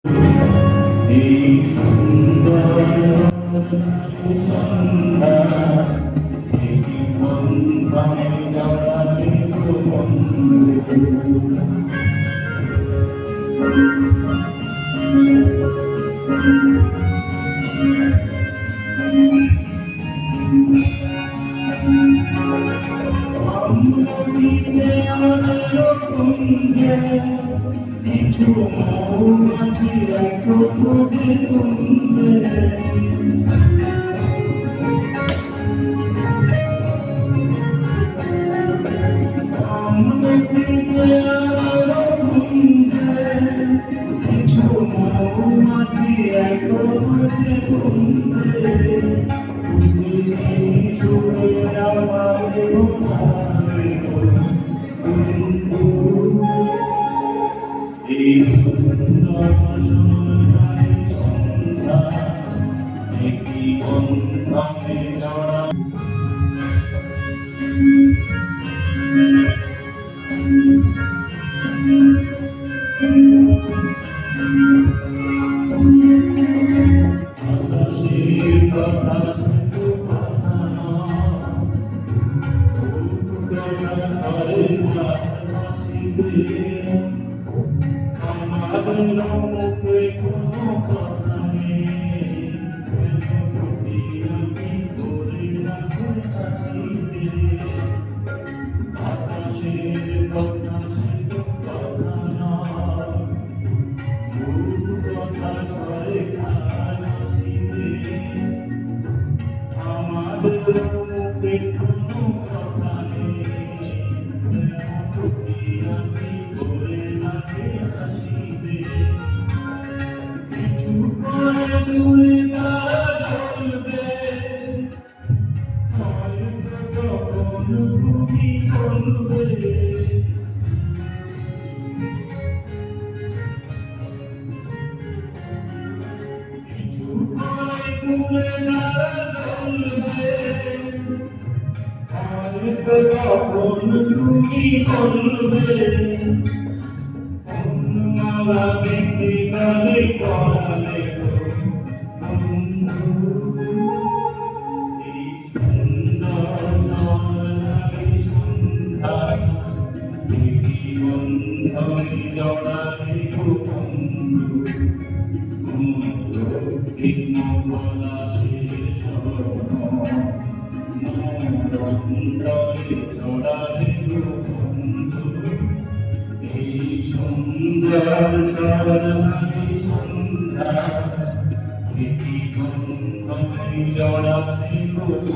এই সুন্দর সন্ধ্যা এই বন্ধনে জড়ালে বন্ধু কিছু মৌমাছি এক খোঁজে তুমছে কিছু মৌমাছি এক খোঁজে তুমছে বুঝেছি সুরে আমার এই সুন্দর সন্ধ্যা একটি বন্ধনে জড়া আকাশের কথা শুধু কথা নয় ছড়ে না হাসিতে আমাদের মুখে কোনো কথা নেই ফুটি আমি করে রাখে হাসিতে আকাশের কথা শুধু কথা নয় কথা ছড়ে না হাসিতে আমাদের মুখে কোনো কথা নেই ফুটি আমি করে রাখে হাসিতে কিছু করে দূরে তারা চলবে হয়তো কখন তুমি চলবে কিছু করে দূরে তারা চলবে হয়তো কখন তুমি চলবে মালা দেখতে গেলে পড়ালে এই সুন্দর স্বর্ণালী সন্ধ্যা প্রীতি বন্ধনে জড়ালে বন্ধু দিন বলা শেষ অন্তরে জড়ালে বন্ধু এই সুন্দর স্বর্ণালী সন্ধ্যা প্রীতি বন্ধনে জড়ালে বন্ধু